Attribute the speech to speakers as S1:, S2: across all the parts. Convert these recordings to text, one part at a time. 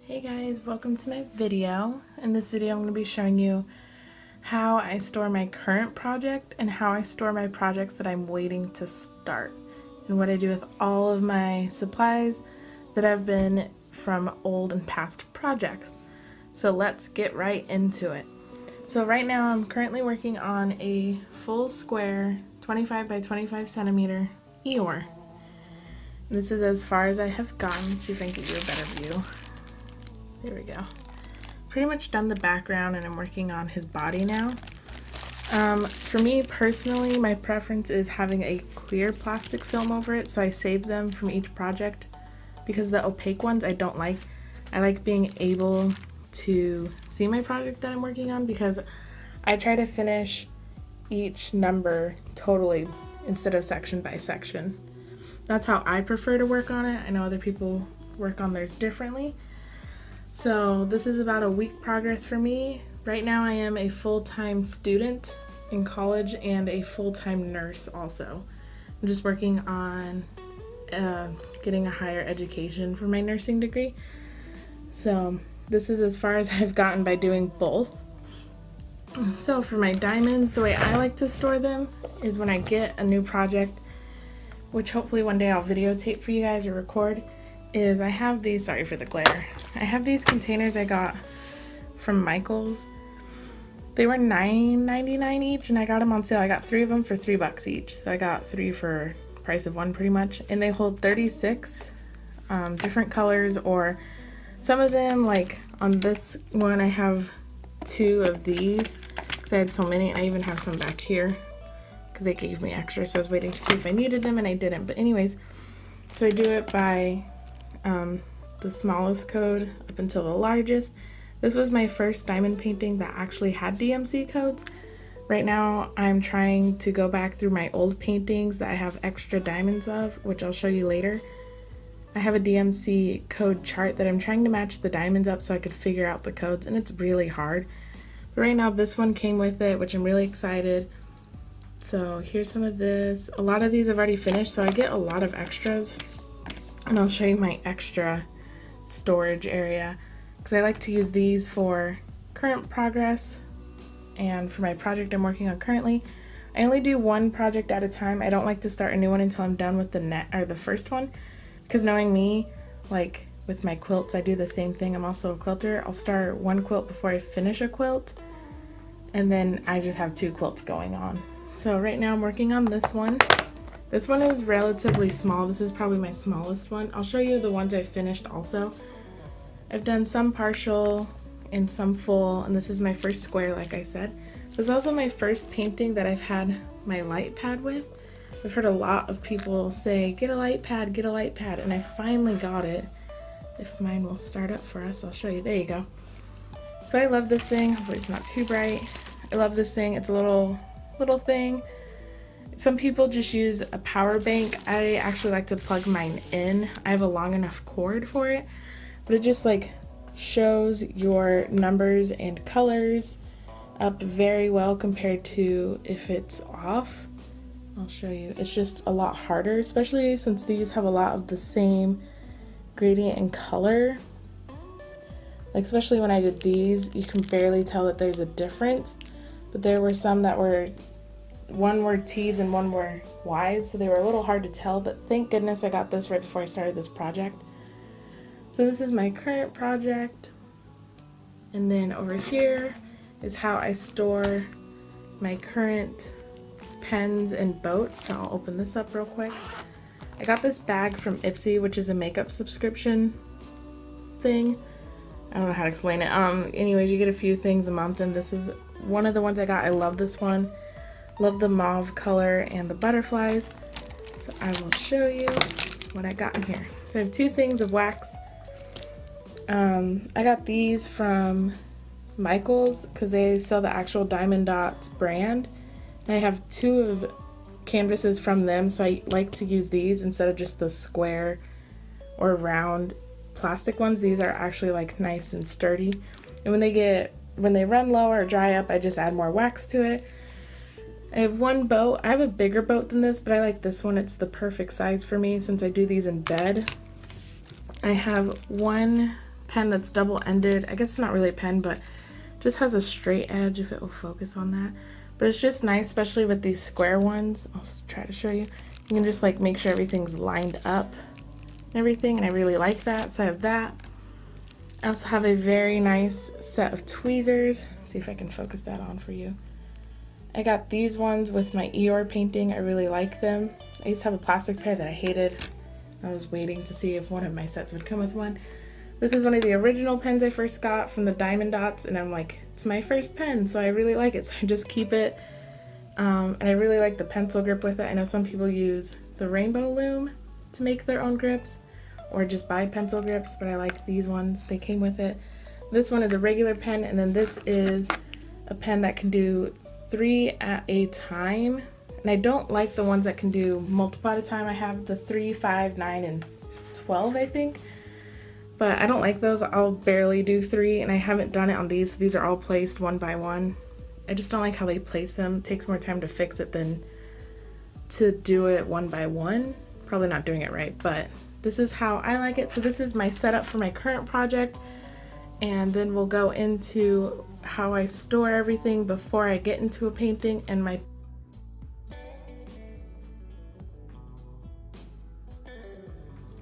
S1: Hey guys, welcome to my video. In this video I'm going to be showing you how I store my current project and how I store my projects that I'm waiting to start, and what I do with all of my supplies that have been from old and past projects. So let's get right into it. So right now I'm currently working on a full square 25 by 25 centimeter Eeyore. This is as far as I have gotten. Let's see if I can get you a better view. There we go. Pretty much done the background and I'm working on his body now. For me personally, my preference is having a clear plastic film over it, so I save them from each project because the opaque ones I don't like. I like being able to see my project that I'm working on because I try to finish each number totally instead of section by section. That's how I prefer to work on it. I know other people work on theirs differently. So this is about a week progress for me. Right now I am a full-time student in college and a full-time nurse also. I'm just working on getting a higher education for my nursing degree. So this is as far as I've gotten by doing both. So for my diamonds, the way I like to store them is when I get a new project, which hopefully one day I'll videotape for you guys or record, is I have these, sorry for the glare, I have these containers I got from Michael's. They were $9.99 each and I got them on sale. I got 3 of them for $3 each, so I got 3 for the price of 1 pretty much, and they hold 36 different colors, or some of them, like on this one I have 2 of these because I had so many, and I even have some back here because they gave me extra, so I was waiting to see if I needed them and I didn't. But anyways, so I do it by the smallest code up until the largest. This was my first diamond painting that actually had DMC codes. Right now I'm trying to go back through my old paintings that I have extra diamonds of, which I'll show you later. I have a DMC code chart that I'm trying to match the diamonds up so I could figure out the codes, and it's really hard. But right now this one came with it, which I'm really excited. So here's some of this. A lot of these I've already finished, so I get a lot of extras. And I'll show you my extra storage area because I like to use these for current progress and for my project I'm working on currently. I only do one project at a time. I don't like to start a new one until I'm done with the first one, because knowing me, like with my quilts, I do the same thing. I'm also a quilter. I'll start one quilt before I finish a quilt, and then I just have 2 quilts going on. So right now I'm working on this one. This one is relatively small. This is probably my smallest one. I'll show you the ones I finished also. I've done some partial and some full, and this is my first square, like I said. This is also my first painting that I've had my light pad with. I've heard a lot of people say, get a light pad, and I finally got it. If mine will start up for us, I'll show you. There you go. So I love this thing. Hopefully it's not too bright. I love this thing. It's a little thing. Some people just use a power bank. I actually like to plug mine in. I have a long enough cord for it, but it just like shows your numbers and colors up very well compared to if it's off. I'll show you. It's just a lot harder, especially since these have a lot of the same gradient and color. Like especially when I did these, you can barely tell that there's a difference, but there were some that were, one were T's and one were Y's, so they were a little hard to tell, but thank goodness I got this right before I started this project. So this is my current project, and then over here is how I store my current pens and boats. So I'll open this up real quick. I got this bag from Ipsy, which is a makeup subscription thing. I don't know how to explain it. Anyways, you get a few things a month, and this is one of the ones I got. I love this one. Love the mauve color and the butterflies. So I will show you what I got in here. So I have 2 things of wax. I got these from Michael's because they sell the actual Diamond Dots brand. And I have 2 of canvases from them, so I like to use these instead of just the square or round plastic ones. These are actually like nice and sturdy. And when they run low or dry up, I just add more wax to it. I have 1 boat. I have a bigger boat than this, but I like this one. It's the perfect size for me since I do these in bed. I have 1 pen that's double-ended. I guess it's not really a pen, but just has a straight edge, if it will focus on that. But it's just nice, especially with these square ones. I'll try to show you. You can just like make sure everything's lined up and everything, and I really like that. So I have that. I also have a very nice set of tweezers. Let's see if I can focus that on for you. I got these ones with my Eeyore painting. I really like them. I used to have a plastic pair that I hated. I was waiting to see if one of my sets would come with one. This is one of the original pens I first got from the Diamond Dots, and I'm like, it's my first pen, so I really like it, so I just keep it. And I really like the pencil grip with it. I know some people use the Rainbow Loom to make their own grips, or just buy pencil grips, but I like these ones. They came with it. This one is a regular pen, and then this is a pen that can do 3 at a time. And I don't like the ones that can do multiple at a time. I have the 3, 5, 9, and 12, I think. But I don't like those. I'll barely do 3, and I haven't done it on these. These are all placed one by one. I just don't like how they place them. It takes more time to fix it than to do it one by one. Probably not doing it right, but this is how I like it. So this is my setup for my current project, and then we'll go into how I store everything before I get into a painting and my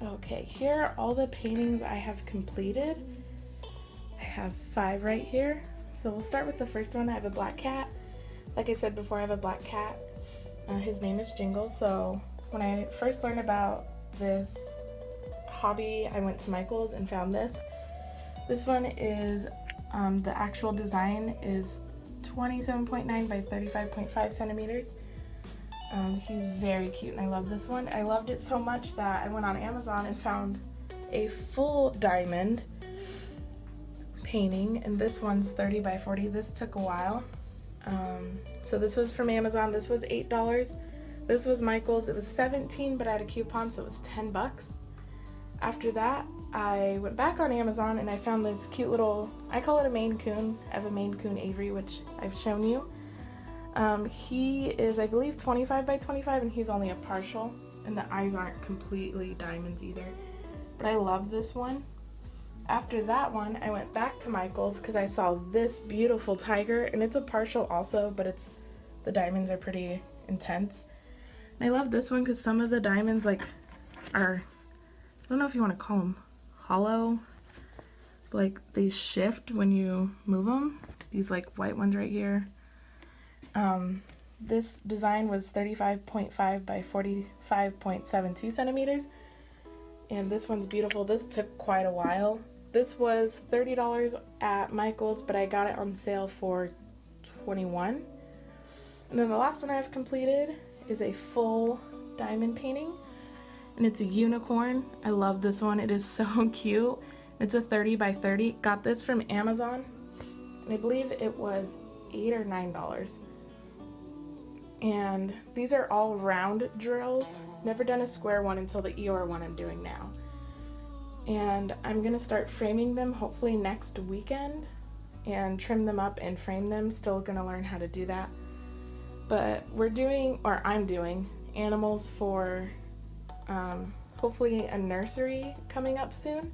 S1: Okay, here are all the paintings I have completed. I have 5 right here. So we'll start with the first one. I have a black cat. Like I said before, I have a black cat. His name is Jingle. So when I first learned about this hobby, I went to Michael's and found this. This one is, the actual design is 27.9 by 35.5 centimeters. He's very cute, and I love this one. I loved it so much that I went on Amazon and found a full diamond painting, and this one's 30 by 40. This took a while. So this was from Amazon. This was $8. This was Michael's. It was $17, but I had a coupon, so it was $10. After that, I went back on Amazon and I found this cute little, I call it a Maine Coon. I have a Maine Coon Avery, which I've shown you. He is, I believe, 25 by 25, and he's only a partial, and the eyes aren't completely diamonds either. But I love this one. After that one, I went back to Michael's because I saw this beautiful tiger, and it's a partial also, but the diamonds are pretty intense. And I love this one because some of the diamonds are, I don't know if you want to call them hollow, but like they shift when you move them. These like white ones right here. This design was 35.5 by 45.72 centimeters, and this one's beautiful. This took quite a while. This was $30 at Michael's, but I got it on sale for $21. And then the last one I've completed is a full diamond painting, and it's a unicorn. I love this one. It is so cute. It's a 30 by 30. Got this from Amazon, and I believe it was $8 or $9. And these are all round drills. Never done a square one until the Eeyore one I'm doing now. And I'm gonna start framing them hopefully next weekend and trim them up and frame them. Still gonna learn how to do that. But I'm doing animals for hopefully a nursery coming up soon.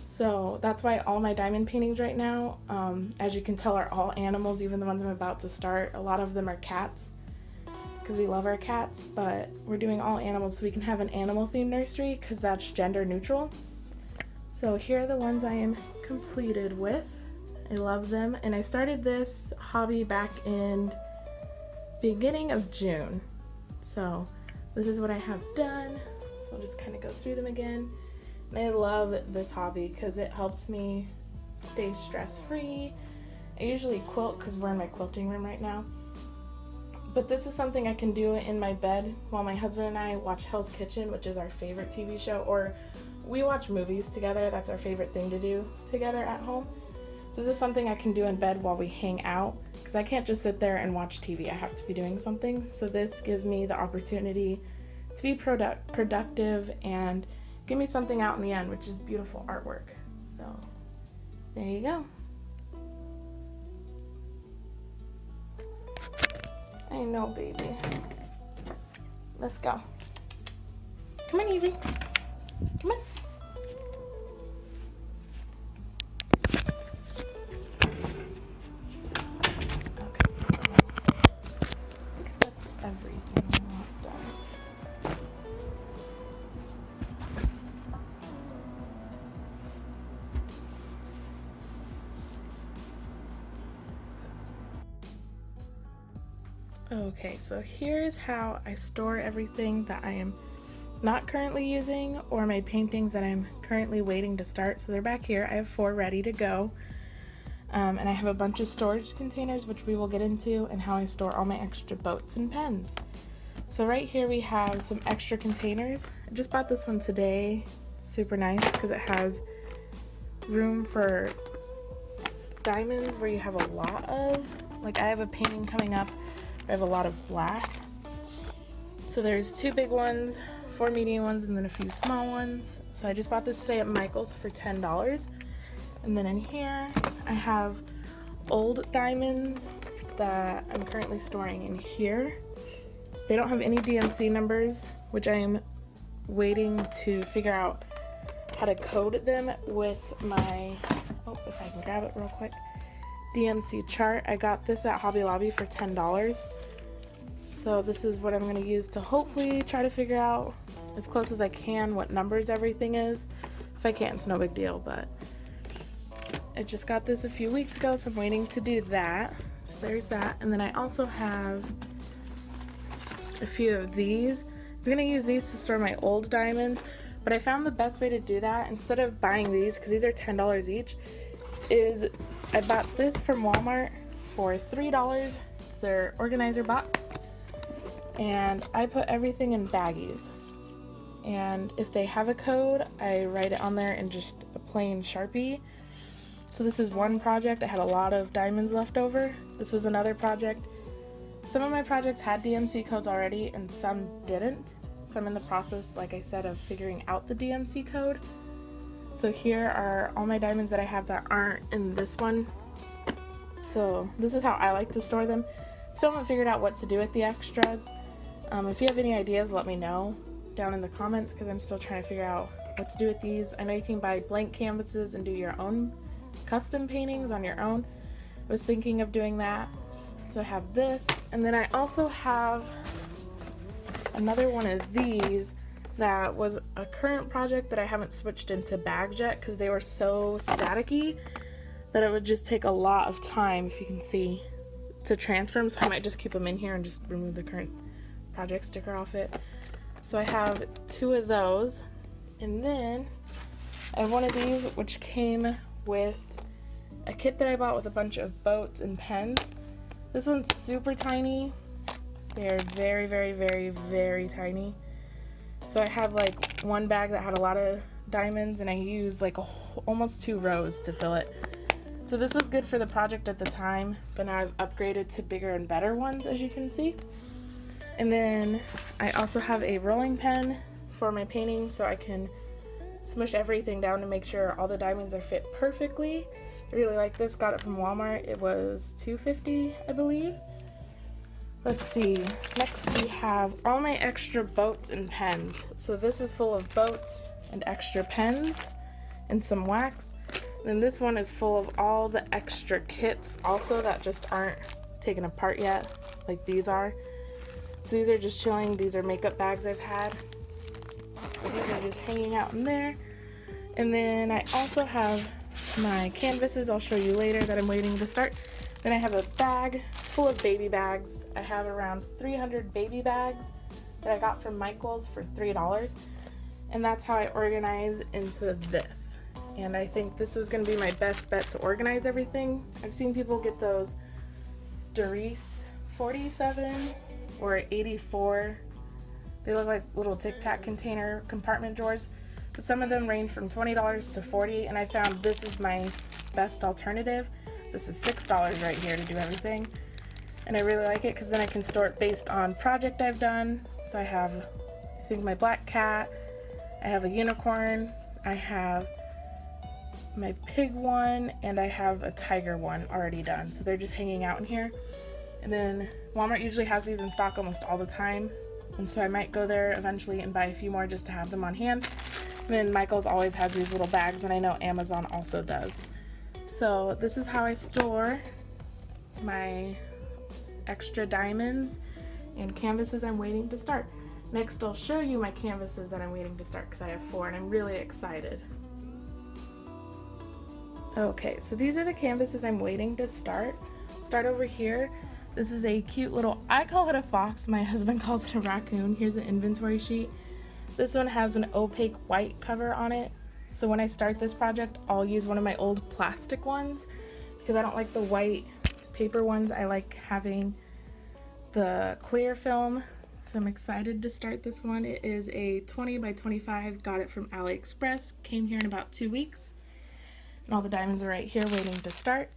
S1: So that's why all my diamond paintings right now, as you can tell, are all animals, even the ones I'm about to start. A lot of them are cats, because we love our cats, but we're doing all animals so we can have an animal themed nursery, because that's gender neutral. So here are the ones I am completed with. I love them, and I started this hobby back in beginning of June. So this is what I have done. So I'll just kind of go through them again. And I love this hobby because it helps me stay stress-free. I usually quilt because we're in my quilting room right now. But this is something I can do in my bed while my husband and I watch Hell's Kitchen, which is our favorite TV show, or we watch movies together. That's our favorite thing to do together at home. So this is something I can do in bed while we hang out, because I can't just sit there and watch TV. I have to be doing something. So this gives me the opportunity to be productive and give me something out in the end, which is beautiful artwork. So there you go. I know, baby. Let's go. Come on, Avery. Come on. Okay, so here's how I store everything that I am not currently using, or my paintings that I'm currently waiting to start. So they're back here. I have 4 ready to go. And I have a bunch of storage containers, which we will get into, and how I store all my extra boats and pens. So right here we have some extra containers. I just bought this one today. Super nice because it has room for diamonds where you have a lot of. Like I have a painting coming up where I have a lot of black. So there's 2 big ones, 4 medium ones, and then a few small ones. So I just bought this today at Michael's for $10. And then in here I have old diamonds that I'm currently storing in here. They don't have any DMC numbers, which I am waiting to figure out how to code them with my, if I can grab it real quick, DMC chart. I got this at Hobby Lobby for $10. So this is what I'm going to use to hopefully try to figure out as close as I can what numbers everything is. If I can't, it's no big deal, but I just got this a few weeks ago, so I'm waiting to do that. So there's that. And then I also have a few of these. I was gonna use these to store my old diamonds, but I found the best way to do that, instead of buying these, because these are $10 each, is I bought this from Walmart for $3. It's their organizer box. And I put everything in baggies. And if they have a code, I write it on there in just a plain Sharpie. So this is one project. I had a lot of diamonds left over. This was another project. Some of my projects had DMC codes already and some didn't. So I'm in the process, like I said, of figuring out the DMC code. So here are all my diamonds that I have that aren't in this one. So this is how I like to store them. Still haven't figured out what to do with the extras. If you have any ideas, let me know down in the comments, because I'm still trying to figure out what to do with these. I know you can buy blank canvases and do your own custom paintings on your own. I was thinking of doing that. So I have this, and then I also have another one of these that was a current project that I haven't switched into bags yet because they were so staticky that it would just take a lot of time, if you can see, to transfer them. So I might just keep them in here and just remove the current project sticker off it. So I have 2 of those, and then I have one of these which came with a kit that I bought with a bunch of boats and pens. This one's super tiny. They're very, very, very, very tiny. So I have like one bag that had a lot of diamonds, and I used like almost 2 rows to fill it. So this was good for the project at the time, but now I've upgraded to bigger and better ones, as you can see. And then I also have a rolling pen for my painting, so I can smush everything down to make sure all the diamonds are fit perfectly. I really like this. Got it from Walmart. It was $2.50, I believe. Let's see. Next we have all my extra boats and pens. So this is full of boats and extra pens and some wax. Then this one is full of all the extra kits also that just aren't taken apart yet, like these are. So these are just chilling. These are makeup bags I've had. So these are just hanging out in there. And then I also have my canvases I'll show you later that I'm waiting to start. Then I have a bag full of baby bags. I have around 300 baby bags that I got from Michael's for $3. And that's how I organize into this. And I think this is going to be my best bet to organize everything. I've seen people get those Doris 47 or 84. They look like little Tic Tac container compartment drawers. But some of them range from $20 to $40, and I found this is my best alternative. This is $6 right here to do everything. And I really like it because then I can store it based on project I've done. So I have, I think, my black cat, I have a unicorn, I have my pig one, and I have a tiger one already done. So they're just hanging out in here. And then Walmart usually has these in stock almost all the time. And so I might go there eventually and buy a few more just to have them on hand. And then Michael's always has these little bags, and I know Amazon also does. So this is how I store my extra diamonds and canvases I'm waiting to start. Next I'll show you my canvases that I'm waiting to start because I have 4 and I'm really excited. Okay, so these are the canvases I'm waiting to start. Start over here. This is a cute little, I call it a fox, my husband calls it a raccoon. Here's the inventory sheet. This one has an opaque white cover on it. So when I start this project, I'll use one of my old plastic ones because I don't like the white paper ones. I like having the clear film. So I'm excited to start this one. It is a 20 by 25, got it from AliExpress, came here in about 2 weeks. And all the diamonds are right here waiting to start.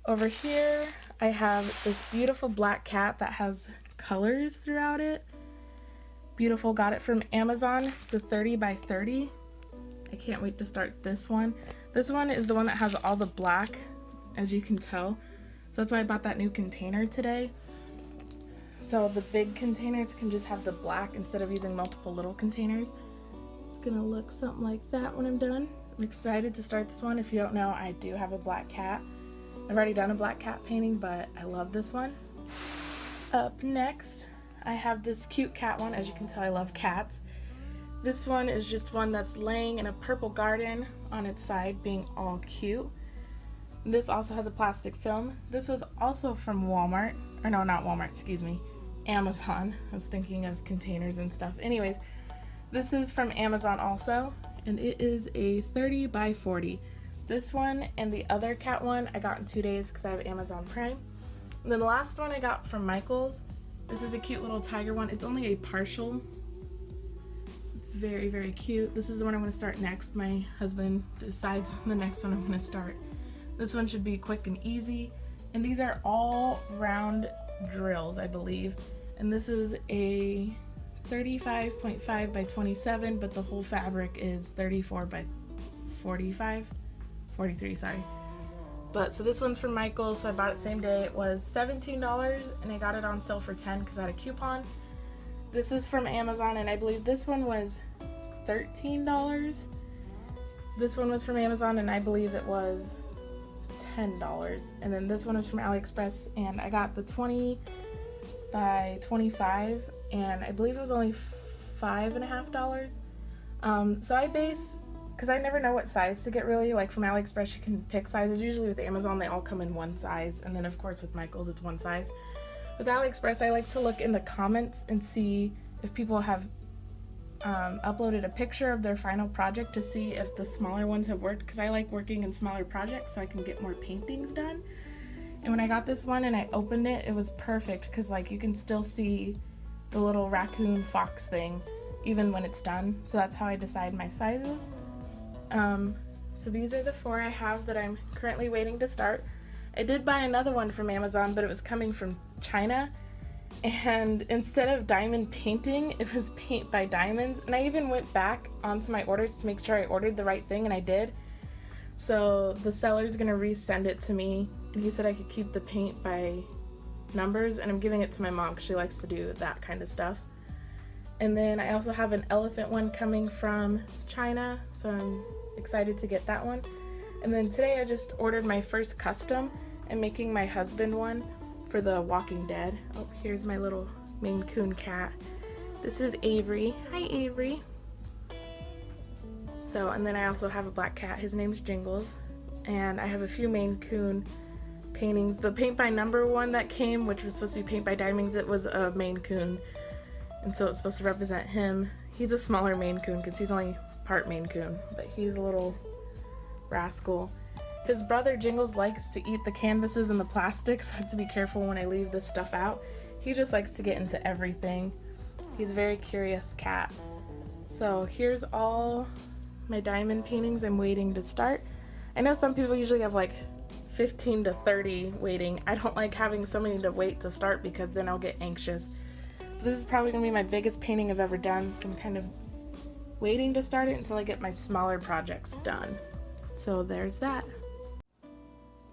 S1: Over here, I have this beautiful black cat that has colors throughout it. Beautiful, got it from Amazon. It's a 30 by 30. I can't wait to start this one. This one is the one that has all the black, as you can tell. So that's why I bought that new container today. So the big containers can just have the black instead of using multiple little containers. It's gonna look something like that when I'm done. I'm excited to start this one. If you don't know, I do have a black cat. I've already done a black cat painting, but I love this one. Up next, I have this cute cat one. As you can tell, I love cats. This one is just one that's laying in a purple garden on its side, being all cute. This also has a plastic film. This was also from Walmart, or no, not Walmart, excuse me, Amazon. I was thinking of containers and stuff. Anyways, this is from Amazon also, and it is a 30 by 40. This one and the other cat one I got in 2 days because I have Amazon Prime. And then the last one I got from Michael's. This is a cute little tiger one. It's only a partial. It's very, very cute. This is the one I'm going to start next. My husband decides the next one I'm going to start. This one should be quick and easy. And these are all round drills, I believe. And this is a 35.5 by 27, but the whole fabric is 34 by 43, sorry. But so this one's from Michael's, so I bought it same day. It was $17 and I got it on sale for 10 because I had a coupon. This is from Amazon and I believe this one was $13. This one was from Amazon and I believe it was $10. And then this one was from AliExpress and I got the 20 by 25 and I believe it was only $5.50. So I base, because I never know what size to get really, like from AliExpress you can pick sizes. Usually with Amazon they all come in one size, and then of course with Michael's it's one size. With AliExpress I like to look in the comments and see if people have uploaded a picture of their final project to see if the smaller ones have worked, because I like working in smaller projects so I can get more paintings done. And when I got this one and I opened it, it was perfect because like you can still see the little raccoon fox thing even when it's done. So that's how I decide my sizes. So these are the 4 I have that I'm currently waiting to start. I did buy another one from Amazon, but it was coming from China. And instead of diamond painting, it was paint by diamonds. And I even went back onto my orders to make sure I ordered the right thing, and I did. So the seller's gonna resend it to me, and he said I could keep the paint by numbers, and I'm giving it to my mom because she likes to do that kind of stuff. And then I also have an elephant one coming from China, so I'm excited to get that one. And then today I just ordered my first custom. I'm making my husband one for The Walking Dead. Oh, here's my little Maine Coon cat. This is Avery. Hi, Avery. So, and then I also have a black cat. His name's Jingles. And I have a few Maine Coon paintings. The paint by number one that came, which was supposed to be paint by diamonds, it was a Maine Coon. And so it's supposed to represent him. He's a smaller Maine Coon because he's only part Maine Coon, but he's a little rascal. His brother Jingles likes to eat the canvases and the plastics, so I have to be careful when I leave this stuff out. He just likes to get into everything. He's a very curious cat. So here's all my diamond paintings I'm waiting to start. I know some people usually have like 15 to 30 waiting. I don't like having so many to wait to start because then I'll get anxious. This is probably gonna be my biggest painting I've ever done, so I'm kind of waiting to start it until I get my smaller projects done. So there's that.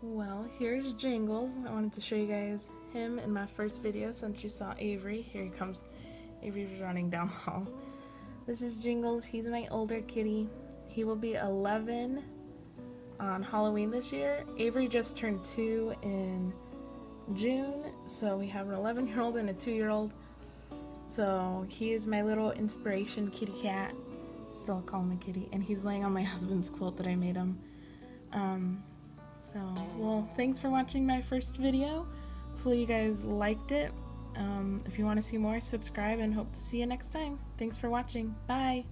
S1: Well, here's Jingles. I wanted to show you guys him in my first video since you saw Avery. Here he comes. Avery's running down the hall. This is Jingles. He's my older kitty. He will be 11 on Halloween this year. Avery just turned 2 in June, so we have an 11-year-old and a 2-year-old. So he is my little inspiration kitty cat. Still call him a kitty. And he's laying on my husband's quilt that I made him. Well, thanks for watching my first video. hopefully you guys liked it. If you want to see more, subscribe, and hope to see you next time. Thanks for watching. Bye!